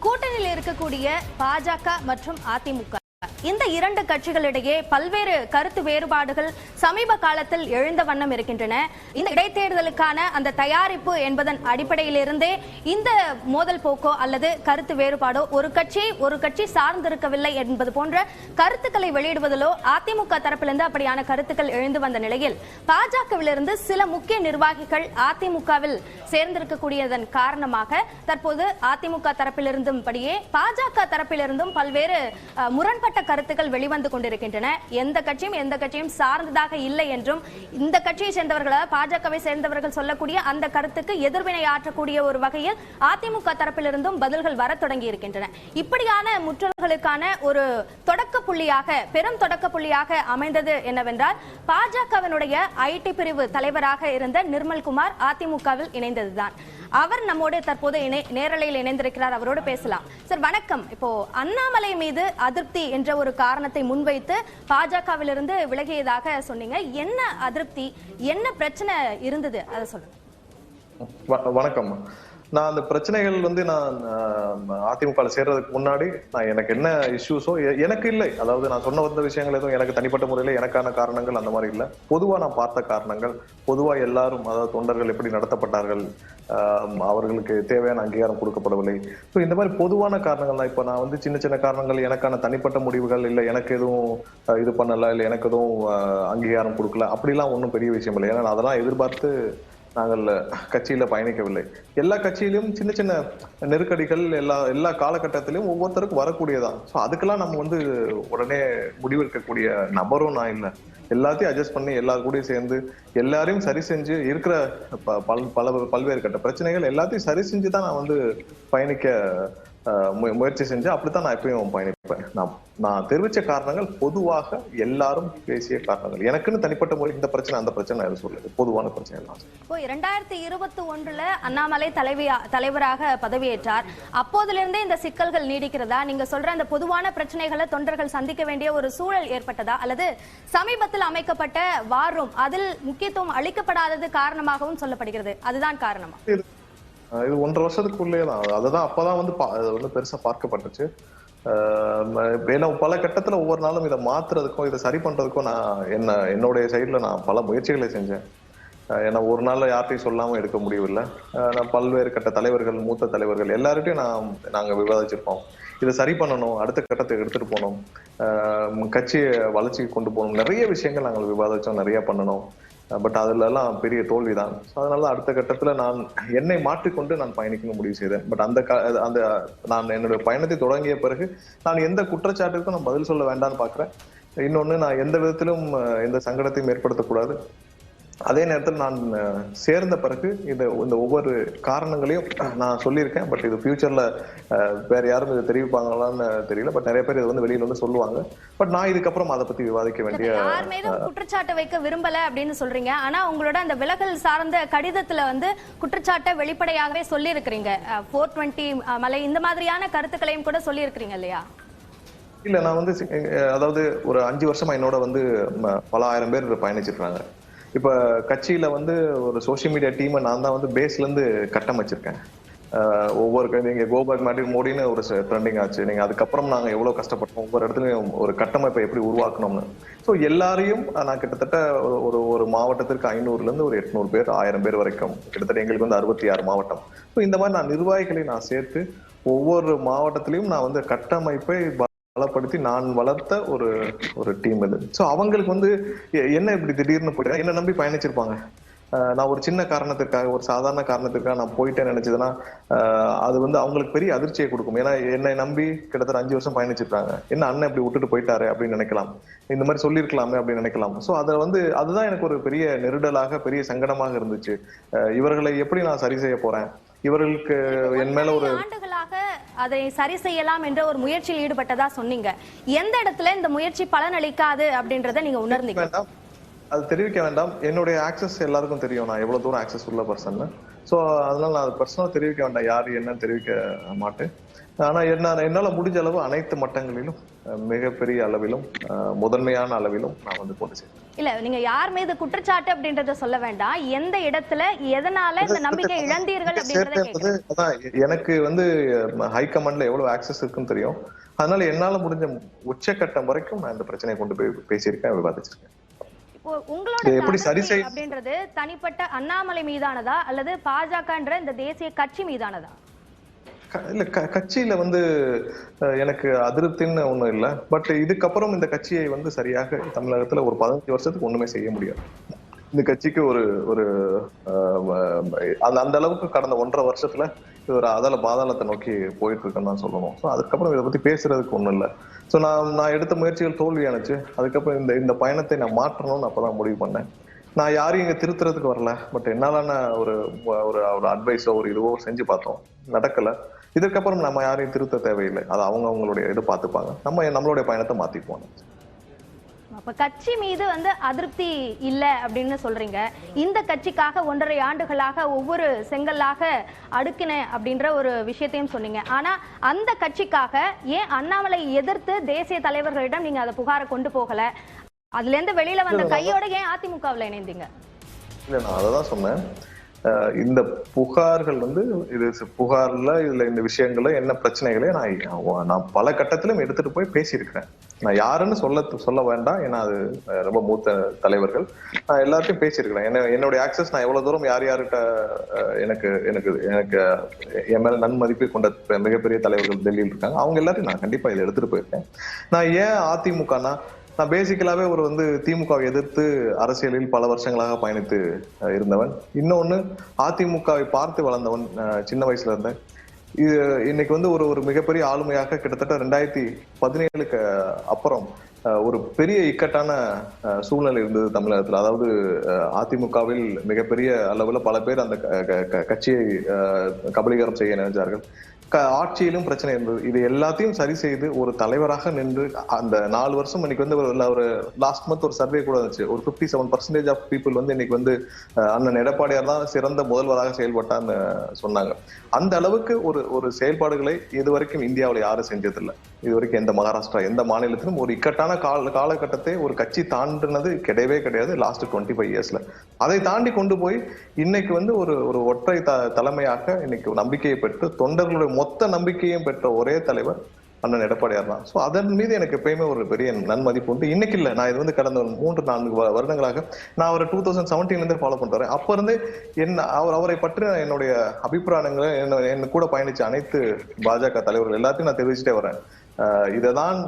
கூட்டணியில் இருக்கக்கூடிய பாஜக மற்றும் அதிமுக இந்த இரண்டு கட்சிகளிடையே பல்வேறு கருத்து வேறுபாடுகள் சமீப காலத்தில் எழுந்த வண்ணம் இருக்கின்றன. இந்த இடைத்தேர்தலுக்கான அந்த தயாரிப்பு என்பதன் அடிப்படையிலிருந்தே இந்த மோதல் போக்கோ அல்லது கருத்து வேறுபாடோ ஒரு கட்சி சார்ந்திருக்கவில்லை என்பது போன்ற கருத்துக்களை வெளியிடுவதிலோ அதிமுக தரப்பிலிருந்து அப்படியான கருத்துக்கள் எழுந்து வந்த நிலையில் பாஜகவிலிருந்து சில முக்கிய நிர்வாகிகள் அதிமுகவில் சேர்ந்திருக்கக்கூடியதன் காரணமாக தற்போது அதிமுக தரப்பிலிருந்தும் படியே பாஜக தரப்பிலிருந்தும் பல்வேறு முரண்பட்ட கருத்துக்கள் வெளிவந்து கொண்டிருக்கின்றன. எந்த கட்சியும் சார்ந்ததாக இல்லை என்றும் இந்த கட்சியை சேர்ந்தவர்கள் பாஜகவை சேர்ந்தவர்கள் சொல்லக்கூடிய அந்த கருத்துக்கு எதிர்வினை ஆற்றக்கூடிய ஒரு வகையில் அதிமுக தரப்பிலிருந்தும் பதில்கள் வர தொடங்கி இருக்கின்றன. இப்படியான முற்றல்களுக்கான ஒரு பெரும் தொடக்க புள்ளியாக அமைந்தது என்னவென்றால் பாஜகவினுடைய ஐடி பிரிவு தலைவராக இருந்த நிர்மல்குமார் அதிமுகவில் இணைந்ததுதான். அவர் நம்மோடு தற்போது நேரலையில் இணைந்திருக்கிறார். அவரோடு பேசலாம். சார் வணக்கம். இப்போ அண்ணாமலை மீது அதிருப்தி என்ற ஒரு காரணத்தை முன்வைத்து பாஜகவிலிருந்து விலகியதாக சொன்னீங்க. என்ன அதிருப்தி, என்ன பிரச்சனை இருந்தது அதை சொல்லுங்க. வணக்கம். நான் அந்த பிரச்சனைகள் நான் அதிமுக சேர்றதுக்கு முன்னாடி எனக்கு என்ன இஷ்யூஸோ எனக்கு இல்லை. அதாவது நான் சொன்ன வந்த விஷயங்கள் எதுவும் எனக்கு தனிப்பட்ட முறையில எனக்கான காரணங்கள் அந்த மாதிரி இல்லை. பொதுவா நான் பார்த்த காரணங்கள், பொதுவா எல்லாரும் அதாவது தொண்டர்கள் எப்படி நடத்தப்பட்டார்கள், அவர்களுக்கு தேவையான அங்கீகாரம் கொடுக்கப்படவில்லை. ஸோ இந்த மாதிரி பொதுவான காரணங்கள் தான். இப்போ நான் சின்ன சின்ன காரணங்கள், எனக்கான தனிப்பட்ட முடிவுகள் இல்லை, எனக்கு எதுவும் இது பண்ணல, இல்லை எனக்கு எதுவும் அங்கீகாரம் கொடுக்கல, அப்படிலாம் ஒன்றும் பெரிய விஷயம் இல்லை. ஏன்னா அதெல்லாம் எதிர்பார்த்து நாங்கள் கட்சியில பயணிக்கவில்லை. எல்லா கட்சியிலும் சின்ன சின்ன நெருக்கடிகள் எல்லா காலகட்டத்திலும் ஒவ்வொருத்தருக்கும் வரக்கூடியதான். ஸோ அதுக்கெல்லாம் நம்ம உடனே முடிவெடுக்கக்கூடிய நபரும் நான் இல்லை. எல்லாத்தையும் அட்ஜஸ்ட் பண்ணி எல்லாரும் கூட சேர்ந்து எல்லாரையும் சரி செஞ்சு இருக்கிற பல்வேறு கட்ட பிரச்சனைகள் எல்லாத்தையும் சரி செஞ்சு தான் நான் பயணிக்க முயற்சி செஞ்சு அப்படித்தான் நான் எப்பயும் பயணிப்பேன். நான் தெரிவிச்ச காரணங்கள் பொதுவாக எல்லாரும் பேசிய காரணங்கள். எனக்குன்னு தனிப்பட்ட முறை இந்த பிரச்சனை அந்த பிரச்சனை சொல்லுது, பொதுவான பிரச்சனை எல்லாம். இப்போ 2021 அண்ணாமலை தலைவராக பதவியேற்றார். அப்போதிலிருந்தே இந்த சிக்கல்கள் நீடிக்கிறதா? நீங்க சொல்ற அந்த பொதுவான பிரச்சனைகளை தொண்டர்கள் சந்திக்க வேண்டிய ஒரு சூழல் ஏற்பட்டதா, அல்லது சமீபத்தில் அமைக்கப்பட்ட வார் ரூம் அதில் முக்கியத்துவம் அளிக்கப்படாதது காரணமாகவும் சொல்லப்படுகிறது, அதுதான் காரணமா? இது 1.5 வருஷத்துக்குள்ளே தான். அதுதான் அப்பதான் பெருசா பார்க்கப்பட்டுச்சு. ஏன்னா பல கட்டத்துல ஒவ்வொரு நாளும் இதை மாத்துறதுக்கும் இதை சரி பண்றதுக்கும் என்னுடைய சைட்ல நான் பல முயற்சிகளை செஞ்சேன். ஏன்னா ஒரு நாள்ல யார்ட்டையும் சொல்லாம எடுக்க முடியவில்லை. நான் பல்வேறு கட்ட தலைவர்கள், மூத்த தலைவர்கள் எல்லார்ட்டையும் நாங்க விவாதிச்சிருப்போம். இதை சரி பண்ணணும், அடுத்த கட்டத்தை எடுத்துட்டு போகணும், கட்சியை வளர்ச்சிக்கு கொண்டு போகணும், நிறைய விஷயங்கள் நாங்கள் விவாதிச்சோம், நிறைய பண்ணணும். பட் அதுல எல்லாம் பெரிய தோல்விதான். அதனால அடுத்த கட்டத்துல நான் என்னை மாற்றிக்கொண்டு நான் பயணிக்கணும் முடிவு செய்தேன். பட் அந்த நான் என்னுடைய பயணத்தை தொடங்கிய பிறகு நான் எந்த குற்றச்சாட்டுக்கும் நான் பதில் சொல்ல வேண்டாம்னு பாக்குறேன். இன்னொன்னு, நான் எந்த விதத்திலும் எந்த சங்கடத்தையும் ஏற்படுத்தக்கூடாது. அதே நேரத்தில் நான் சேர்ந்த பிறகு இந்த ஒவ்வொரு காரணங்களையும் நான் சொல்லியிருக்கேன். பட் இது ஃபியூச்சர்ல வேற யாரும் இதை தெரிவிப்பாங்களான்னு தெரியல. பட் நிறைய பேர் இது வெளியில சொல்லுவாங்க. பட் நான் இதுக்கப்புறம் அதை பத்தி விவாதிக்க வேண்டிய குற்றச்சாட்டை வைக்க விரும்பல அப்படின்னு சொல்றீங்க. ஆனா உங்களோட அந்த விலகல் சார்ந்த கடிதத்துல குற்றச்சாட்டை வெளிப்படையாகவே சொல்லி இருக்கிறீங்க. 420 மலை இந்த மாதிரியான கருத்துக்களையும் கூட சொல்லி இருக்கிறீங்க இல்லையா? இல்ல, நான் அதாவது ஒரு 5 வருஷமா என்னோட பல ஆயிரம் பேர் பயணிச்சிருக்காங்க. இப்ப கட்சியில ஒரு சோசியல் மீடியா டீமை நான் தான் பேஸ்ல இருந்து கட்டமைச்சிருக்கேன். ஒவ்வொரு நீங்க கோபேக் மாதிரி மோடின்னு ஒரு ட்ரெண்டிங் ஆச்சு. நீங்க அதுக்கப்புறம் நாங்க எவ்வளவு கஷ்டப்பட்டோம், ஒவ்வொரு இடத்துலயும் ஒரு கட்டமைப்பை எப்படி உருவாக்கணும்னு. ஸோ எல்லாரையும் நான் கிட்டத்தட்ட ஒரு மாவட்டத்திற்கு 500ல இருந்து ஒரு 800 பேர், 1000 பேர் வரைக்கும், கிட்டத்தட்ட எங்களுக்கு 66 மாவட்டம். ஸோ இந்த மாதிரி நான் நிர்வாகிகளை நான் சேர்த்து ஒவ்வொரு மாவட்டத்திலையும் நான் கட்டமைப்பை பலப்படுத்தி நான் வளர்த்த ஒரு டீம் இது. ஸோ அவங்களுக்கு என்ன இப்படி திடீர்னு போயிட்டா என்ன நம்பி பயணிச்சிருப்பாங்க. நான் ஒரு சின்ன காரணத்திற்காக, ஒரு சாதாரண காரணத்திற்காக நான் போயிட்டேன்னு நினைச்சதுன்னா அது அவங்களுக்கு பெரிய அதிர்ச்சியை கொடுக்கும். ஏன்னா என்னை நம்பி கிட்டத்தட்ட 5 வருஷம் பயணிச்சிருக்காங்க. என்ன அண்ணன் இப்படி விட்டுட்டு போயிட்டாரு அப்படின்னு நினைக்கலாம், இந்த மாதிரி சொல்லியிருக்கலாமே அப்படின்னு நினைக்கலாம். ஸோ அதுதான் எனக்கு ஒரு பெரிய நெருடலாக, பெரிய சங்கடமாக இருந்துச்சு. இவர்களை எப்படி நான் சரி செய்ய போறேன், இவர்களுக்கு என் மேல ஒரு ஆண்டுகளாக அதை சரி செய்யலாம் என்ற ஒரு முயற்சியில் ஈடுபட்டதா சொன்னீங்க. எந்த இடத்துல இந்த முயற்சி பலனளிக்காது அப்படின்றத நீங்க உணர்ந்தீங்க? அது தெரிவிக்க வேண்டாம். என்னுடைய ஆக்சஸ் எல்லாருக்கும் தெரியும், நான் எவ்வளவு தூரம் ஆக்சஸ் உள்ள பர்சன். ஸோ அதனால நான் அது பர்சனலாக தெரிவிக்க வேண்டாம், யாரு என்னன்னு தெரிவிக்க மாட்டேன். ஆனா என்னால முடிஞ்ச அளவு அனைத்து மட்டங்களிலும் மிகப்பெரிய அளவிலும் முதன்மையான அளவிலும் நான் வந்து கொண்டு சேர்த்தேன். இல்ல, நீங்க யார் மீது குற்றச்சாட்டு அப்படின்றத சொல்ல வேண்டாம், எந்த இடத்துல எதனால இந்த நம்பிக்கை இழந்தீர்கள் அப்படின்றத. அதான் எனக்கு வந்து ஹை கமாண்ட்ல எவ்வளவு ஆக்சஸ் இருக்குன்னு தெரியும். அதனால என்னால முடிஞ்ச உச்சக்கட்டம் வரைக்கும் நான் இந்த பிரச்சனையை கொண்டு போய் பேசியிருக்கேன், விவாதிச்சிருக்கேன். உங்களோட எப்படி சரி அப்படின்றது தனிப்பட்ட அண்ணாமலை மீதானதா அல்லது பாஜகன்ற இந்த தேசிய கட்சி மீதானதா? இல்ல, கட்சியில வந்து எனக்கு அதிருப்தின்னு ஒண்ணும் இல்லை. பட் இதுக்கப்புறம் இந்த கட்சியை வந்து சரியாக தமிழகத்துல ஒரு 15 வருஷத்துக்கு ஒண்ணுமே செய்ய முடியாது. இந்த கட்சிக்கு ஒரு ஒரு அந்த அளவுக்கு கடந்த 1.5 வருஷத்துல ஒரு பாதாளத்தை நோக்கி போயிட்டு இருக்குன்னு தான் சொல்லணும். ஸோ அதுக்கப்புறம் இதை பத்தி பேசுறதுக்கு ஒண்ணும் இல்லை. ஸோ நான் எடுத்த முயற்சிகள் தோல்வியானுச்சு. அதுக்கப்புறம் இந்த பயணத்தை நான் மாற்றணும்னு அப்பதான் முடிவு பண்ணேன். நான் யாரையும் இங்க திருத்துறதுக்கு வரல. பட் என்னாலான ஒரு ஒரு அட்வைஸோ ஒரு இதுவோ செஞ்சு பார்த்தோம், நடக்கல. இதுக்கப்புறம் நம்ம யாரையும் திருத்த தேவையில்லை. அது அவங்களுடைய இது பார்த்துப்பாங்க. நம்மளுடைய பயணத்தை மாத்திப்போம். அப்ப கட்சி மீது வந்து அதிருப்தி இல்ல அப்படின்னு சொல்றீங்க. இந்த கட்சிக்காக 1.5 ஆண்டுகளாக ஒவ்வொரு செங்கல்லாக அடுக்கின அப்படின்ற ஒரு விஷயத்தையும் சொன்னீங்க. ஆனா அந்த கட்சிக்காக ஏன் அண்ணாமலை எதிர்த்து தேசிய தலைவர்களிடம் நீங்க அதை புகாரை கொண்டு போகல? அதுல இருந்து வெளியில வந்த கையோட ஏன் அதிமுகவில் இணைந்தீங்க? இல்ல, நான் அததான் சொன்னேன். இந்த புகார்கள் வந்து புகார்ல இதுல இந்த விஷயங்கள்ல என்ன பிரச்சனைகளே நான் பல கட்டத்திலும் எடுத்துட்டு போய் பேசியிருக்கிறேன். நான் யாருன்னு சொல்ல வேண்டாம், ஏன்னா அது ரொம்ப மூத்த தலைவர்கள். நான் எல்லார்ட்டையும் பேசியிருக்கிறேன். என்னுடைய ஆக்சஸ் நான் எவ்வளவு தூரம் யார்கிட்ட எனக்கு எனக்கு எனக்கு என் மேல நன்மதிப்பை கொண்ட மிகப்பெரிய தலைவர்கள் டெல்லியில் இருக்காங்க, அவங்க எல்லாத்தையும் நான் கண்டிப்பா இதை எடுத்துட்டு போயிருக்கேன். நான் ஏன் அதிமுகனா, நான் பேசிக்கலாவே ஒரு வந்து திமுகவை எதிர்த்து அரசியலில் பல வருஷங்களாக பயணித்து இருந்தவன். இன்னொன்னு, அதிமுகவை பார்த்து வளர்ந்தவன் சின்ன வயசுல இருந்தேன். இது இன்னைக்கு வந்து ஒரு மிகப்பெரிய ஆளுமையாக கிட்டத்தட்ட 2017க்கு அப்புறம் ஒரு பெரிய இக்கட்டான சூழ்நிலை இருந்தது தமிழகத்தில். அதாவது அதிமுகவில் மிகப்பெரிய அளவுல பல பேர் அந்த கட்சியை கபலீகரம் செய்ய நினைச்சார்கள். ஆட்சியிலும் பிரச்சனை இருந்தது. இது எல்லாத்தையும் சரி செய்து ஒரு தலைவராக நின்று அந்த 4 வருஷம் இன்னைக்கு வந்து ஒரு லாஸ்ட் மந்த் ஒரு சர்வே கூட இருந்துச்சு. ஒரு 57% ஆஃப் பீப்புள் வந்து இன்னைக்கு வந்து அண்ணன் எடப்பாடியார் தான் சிறந்த முதல்வராக செயல்பட்டான்னு சொன்னாங்க. அந்த அளவுக்கு ஒரு செயல்பாடுகளை இதுவரைக்கும் இந்தியாவில் யாரும் செஞ்சதில்லை. இதுவரைக்கும் எந்த மகாராஷ்டிரா எந்த மாநிலத்திலும் ஒரு இக்கட்டான காலகட்டத்தை ஒரு கட்சி தாண்டினது கிடையவே கிடையாது லாஸ்ட் 25 இயர்ஸ்ல. அதை தாண்டி கொண்டு போய் இன்னைக்கு வந்து ஒரு ஒற்றை தலைமையாக இன்னைக்கு நம்பிக்கையை பெற்று தொண்டர்களுடைய மொத்த நம்பிக்கையும் பெற்ற ஒரே தலைவர் அண்ணன் எடப்பாடியார் தான். ஸோ அதன் மீது எனக்கு எப்பயுமே ஒரு பெரிய நன்மதிப்பு உண்டு. இன்னைக்கு இல்லை, நான் இது வந்து கடந்த 3-4 வருடங்களாக நான் அவரை 2017 ஃபாலோ பண்றேன். அப்ப இருந்தே அவரை பற்றி என்னுடைய அபிப்பிராயங்களை என்ன கூட பயணிச்ச அனைத்து பாஜக தலைவர்கள் எல்லாத்தையும் நான் தெரிவிச்சுட்டே வரேன். இததான்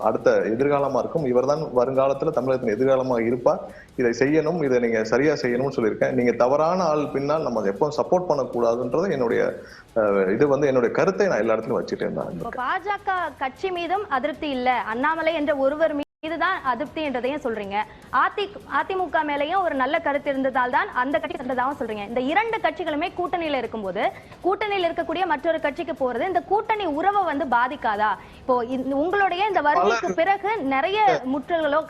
அடுத்த எதிர்காலமா இருக்கும். இவர் தான் வருங்காலத்துல தமிழகத்தின் எதிர்காலமாக இருப்பார். இதை செய்யணும், இதை நீங்க சரியா செய்யணும்னு சொல்லியிருக்கேன். நீங்க தவறான ஆள் பின்னால் நம்ம எப்பவும் சப்போர்ட் பண்ணக்கூடாதுன்றது என்னுடைய இது வந்து என்னுடைய கருத்தை நான் எல்லா இடத்துலயும் வச்சுட்டே இருந்தேன். பாஜக கட்சி மீதும் அதிருப்தி இல்ல, அண்ணாமலை என்ற ஒருவர் இதுதான் அதிருப்தி என்றதையும் சொல்றீங்க. அதிமுக மேலையும் ஒரு நல்ல கருத்து இருந்ததால் தான் அந்த கட்சி சென்றதாகவும் சொல்றீங்க. இந்த 2 கட்சிகளுமே கூட்டணியில இருக்கும்போது கூட்டணியில் இருக்கக்கூடிய மற்றொரு கட்சிக்கு போறது இந்த கூட்டணி உறவை வந்து பாதிக்காதா? இப்போ உங்களுடைய இந்த வருகைக்கு பிறகு நிறைய முற்றுகளோ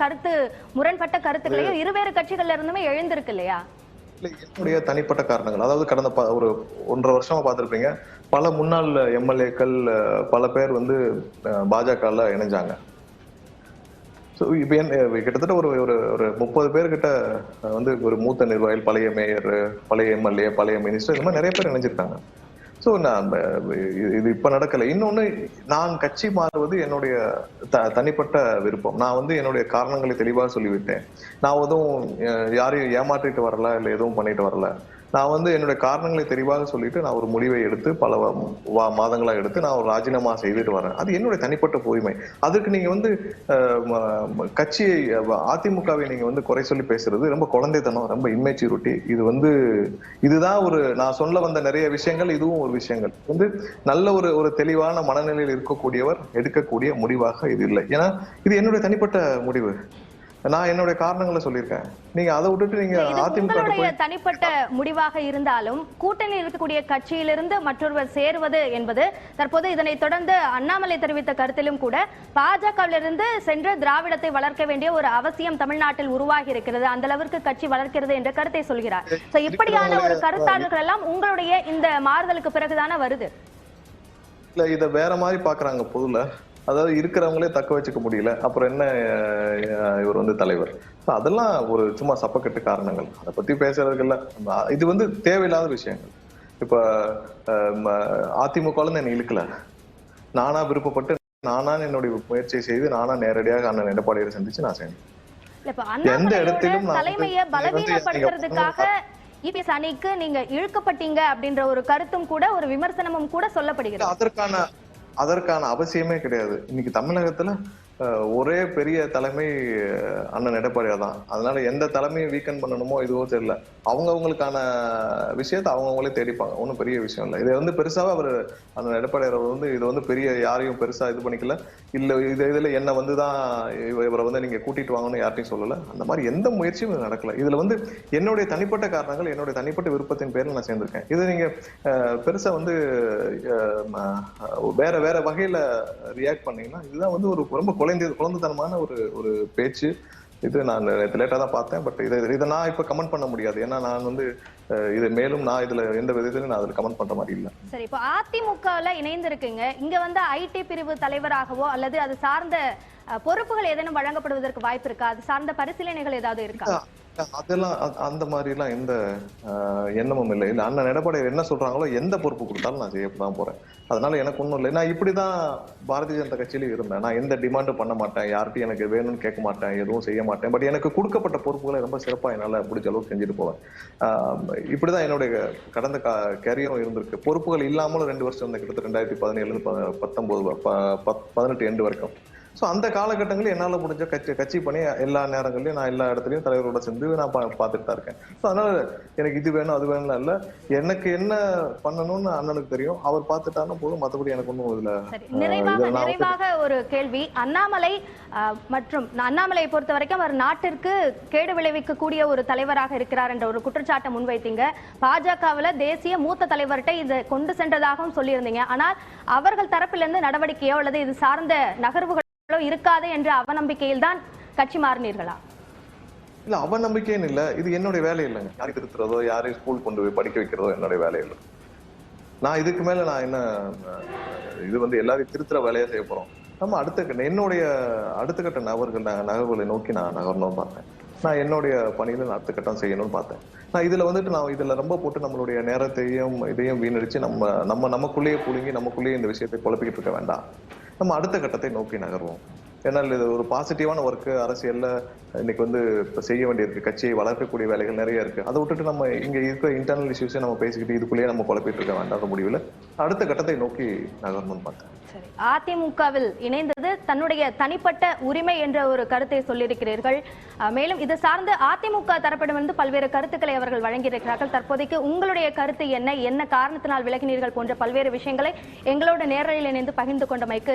முரண்பட்ட கருத்துக்களையும் இருவேறு கட்சிகள்ல இருந்துமே எழுந்திருக்கு இல்லையா? என்னுடைய தனிப்பட்ட காரணங்கள், அதாவது கடந்த ஒரு 1.5 வருஷமா பார்த்திருப்பீங்க, பல முன்னாள் எம்எல்ஏக்கள் பல பேர் வந்து பாஜகல இணைஞ்சாங்க. கிட்டத்தட்ட ஒரு 30 பேர்கிட்ட வந்து ஒரு மூத்த நிர்வாகிகள், பழைய மேயர், பழைய எம்எல்ஏ, பழைய மினிஸ்டர், இந்த மாதிரி நிறைய பேர் இணைஞ்சிருக்காங்க. ஸோ நான் இது இப்ப நடக்கல. இன்னொன்னு, நான் கட்சி மாறுவது என்னுடைய தனிப்பட்ட விருப்பம். நான் வந்து என்னுடைய காரணங்களை தெளிவாக சொல்லிவிட்டேன். நான் எதுவும் யாரையும் ஏமாற்றிட்டு வரல, இல்லை எதுவும் பண்ணிட்டு வரல. நான் வந்து என்னுடைய காரணங்களை தெளிவாக சொல்லிட்டு நான் ஒரு முடிவை எடுத்து பல மாதங்களா எடுத்து நான் ஒரு ராஜினாமா செய்துட்டு வரேன். அது என்னுடைய தனிப்பட்ட உரிமை. அதுக்கு நீங்க வந்து கட்சியை அதிமுகவை நீங்க வந்து குறை சொல்லி பேசுறது ரொம்ப குழந்தைத்தனம், ரொம்ப இம்மெச்சூரிட்டி. இது வந்து இதுதான் நான் சொல்ல வந்த நிறைய விஷயங்கள், இதுவும் ஒரு விஷயங்கள் வந்து நல்ல ஒரு தெளிவான மனநிலையில் இருக்கக்கூடியவர் எடுக்கக்கூடிய முடிவாக இது இல்லை. ஏன்னா இது என்னுடைய தனிப்பட்ட முடிவு. நான் என்னுடைய காரணங்களை சொல்லியிருக்கேன். நீங்க அதை விட்டுட்டு நீங்க அதிமுக உங்களுடைய தனிப்பட்ட முடிவாக இருந்தாலும் கூட்டணியில் இருக்கக்கூடிய கட்சியிலிருந்து மற்றொருவர் சேருவது என்பது தற்போது இதனைத் தொடர்ந்து அண்ணாமலை தெரிவித்த கருத்திலும் கூட பாஜகவிலிருந்து சென்று திராவிடத்தை வளர்க்க வேண்டிய ஒரு அவசியம் தமிழ்நாட்டில் உருவாகி இருக்கிறது, அந்த அளவிற்கு கட்சி வளர்க்கிறது என்ற கருத்தை சொல்கிறார். இப்படியான ஒரு கருத்தாளர்கள் எல்லாம் உங்களுடைய இந்த மாறுதலுக்கு பிறகுதானே வருது. இல்ல இத வேற மாதிரி பாக்குறாங்க பொதுல. அதாவது இருக்கிறவங்களே தக்க வச்சுக்க முடியல, அப்புறம் என்ன இவர் வந்து தலைவர். அதெல்லாம் ஒரு சும்மா சப்பக்கட்டு காரணங்கள், அதை பத்தி பேசுறதுக்குல்ல. இது வந்து தேவையில்லாத விஷயங்கள். இப்ப அதிமுக என்னை இழுக்கல, நானா விருப்பப்பட்டு நானா என்னுடைய முயற்சியை செய்து நானா நேரடியாக அண்ணன் எடப்பாடியை சந்திச்சு நான் செய்யணும். எந்த இடத்திலும் தலைமையை பலவீனப்படுத்துறதுக்காக இபிஎஸ் அணிக்கு நீங்க இழுக்கப்பட்டீங்க அப்படின்ற ஒரு கருத்தும் கூட ஒரு விமர்சனமும் கூட சொல்லப்படுகிறது. அதற்கான அவசியமே கிடையாது. இன்னைக்கு தமிழகத்துல ஒரே பெரிய தலைமை அண்ணன் எடப்பாடியா தான். அதனால எந்த தலைமையை வீக்கன் பண்ணணுமோ இதுவோ தெரியல, அவங்களுக்கான விஷயத்த அவங்களே தேடிப்பாங்க. ஒன்றும் பெரிய விஷயம் இல்லை. இதை வந்து பெருசாக அவர் அண்ணன் எடப்பாடியார் வந்து இதை வந்து பெரிய யாரையும் பெருசா இது பண்ணிக்கல. இல்ல இதுல என்ன வந்துதான் இவரை வந்து நீங்க கூட்டிட்டு வாங்கன்னு யார்ட்டையும் சொல்லல. அந்த மாதிரி எந்த முயற்சியும் நடக்கல. இதுல வந்து என்னுடைய தனிப்பட்ட காரணங்கள், என்னுடைய தனிப்பட்ட விருப்பத்தின் பேர்ல நான் சேர்ந்திருக்கேன். இதை நீங்க பெருசா வந்து வேற வேற வகையில ரியாக்ட் பண்ணீங்கன்னா இதுதான் வந்து ஒரு ரொம்ப குழந்தைத்தனமான ஒரு பேச்சு. இது நான் லேட்டா தான் பார்த்தேன். பட் இதை நான் இப்ப கமெண்ட் பண்ண முடியாது. ஏன்னா நான் வந்து இது மேலும் நான் இதுல எந்த விதத்திலும் நான் அதுல கமெண்ட் பண்ற மாதிரி இல்ல. சரி, இப்போ அதிமுகல இணைந்து இருக்கீங்க. இங்க வந்து ஐடி பிரிவு தலைவராகவோ அல்லது அது சார்ந்த பொறுப்புகள் ஏதேனும் வழங்கப்படுவதற்கு வாய்ப்பு இருக்கா? அது சார்ந்த பரிசீலனைகள் ஏதாவது இருக்கா? அதெல்லாம் அந்த மாதிரி எல்லாம் எந்த எண்ணமும் இல்லை. இல்ல அண்ணன் எடப்பாடி என்ன சொல்றாங்களோ எந்த பொறுப்பு கொடுத்தாலும் நான் செய்யதான் போறேன். அதனால எனக்கு ஒண்ணும் இல்லை. நான் இப்படிதான் பாரதிய ஜனதா கட்சியில இருந்தேன். நான் எந்த டிமாண்டும் பண்ண மாட்டேன், யார்கிட்டையும் எனக்கு வேணும்னு கேட்க மாட்டேன், எதுவும் செய்ய மாட்டேன். பட் எனக்கு கொடுக்கப்பட்ட பொறுப்புகளை ரொம்ப சிறப்பா என்னால பிடிச்ச அளவுக்கு செஞ்சுட்டு போவேன். இப்படிதான் என்னுடைய கடந்த கேரியரும் இருந்திருக்கு. பொறுப்புகள் இல்லாமலும் 2 வருஷம் இருந்த, கிட்டத்தட்ட 2017 19 18 எண்டு வரைக்கும். ஸோ அந்த காலகட்டங்களில் என்னால் முடிஞ்ச கட்சி பண்ணி எல்லா நேரங்கள்லையும் நான் எல்லா இடத்துலையும் தலைவரோட சேர்ந்து நான் பார்த்துட்டு தான் இருக்கேன். ஸோ அதனால எனக்கு இது வேணும் அது வேணும்லாம் இல்லை. எனக்கு என்ன பண்ணணும்னு அண்ணனுக்கு தெரியும், அவர் பார்த்துட்டாலும் போதும். மற்றபடி எனக்கு ஒன்றும் இதுல நிறைவாக ஒரு கேள்வி. அண்ணாமலை மற்றும் அண்ணாமலையை பொறுத்த வரைக்கும் அவர் நாட்டிற்கு கேடு விளைவிக்கக்கூடிய ஒரு தலைவராக இருக்கிறார் என்ற ஒரு குற்றச்சாட்டை முன்வைத்தீங்க. பாஜகவில் தேசிய மூத்த தலைவர்கிட்ட இதை கொண்டு சென்றதாகவும் சொல்லியிருந்தீங்க. ஆனால் அவர்கள் தரப்பிலிருந்து நடவடிக்கையோ அல்லது இது சார்ந்த நகர்வுகள் இருக்காது என்ற அவநம்பிக்கையில் தான் கட்சி மாறினீர்களா? இல்ல, அவநம்பிக்கைன்னு இல்ல, இது என்னுடைய வேலை இல்லைங்க. யாரை திருத்துறதோ யாரையும் ஸ்கூல் கொண்டு போய் படிக்க வைக்கிறதோ என்னுடைய வேலை இல்லை. நான் இதுக்கு மேல நான் என்ன இது வந்து எல்லாரையும் திருத்துற வேலையா செய்ய போறோம். நம்ம என்னுடைய அடுத்த கட்ட நகர்வுகளை நோக்கி நான் நகரணும்னு பார்த்தேன். நான் என்னுடைய பணியில அடுத்த கட்டம் செய்யணும்னு பார்த்தேன். நான் இதுல வந்துட்டு நான் இதுல ரொம்ப போட்டு நம்மளுடைய நேரத்தையும் இதையும் வீணடிச்சு நமக்குள்ளேயே புழுங்கி நமக்குள்ளேயே இந்த விஷயத்தை குழப்பிக்கிட்டு இருக்க வேண்டாம். நம்ம அடுத்த கட்டத்தை நோக்கி நகர்வோம். ஏன்னால் இது ஒரு பாசிட்டிவான ஒர்க்கு அரசியல்ல இன்னைக்கு வந்து செய்ய வேண்டியிருக்கு. கட்சியை வளர்க்கக்கூடிய வேலைகள் நிறைய இருக்கு. அதை விட்டுட்டு நம்ம இங்க இருக்கிற இன்டர்னல் இஷ்யூஸை நம்ம பேசிக்கிட்டு இதுக்குள்ளேயே நம்ம குழப்பிட்டு இருக்க வேண்டாம். முடிவில் அடுத்த கட்டத்தை நோக்கி நகரணும்னு பார்த்தேன். சரி, அதிமுகவில் இணைந்தது தன்னுடைய தனிப்பட்ட உரிமை என்ற ஒரு கருத்தை சொல்லியிருக்கிறீர்கள். மேலும் இது சார்ந்து அதிமுக தரப்பிடமிருந்து பல்வேறு கருத்துக்களை அவர்கள் வழங்கியிருக்கிறார்கள். தற்போதைக்கு உங்களுடைய கருத்து என்ன காரணத்தினால் விலகினீர்கள் போன்ற பல்வேறு விஷயங்களை எங்களோட நேரலையில் இணைந்து பகிர்ந்து கொண்டமைக்கு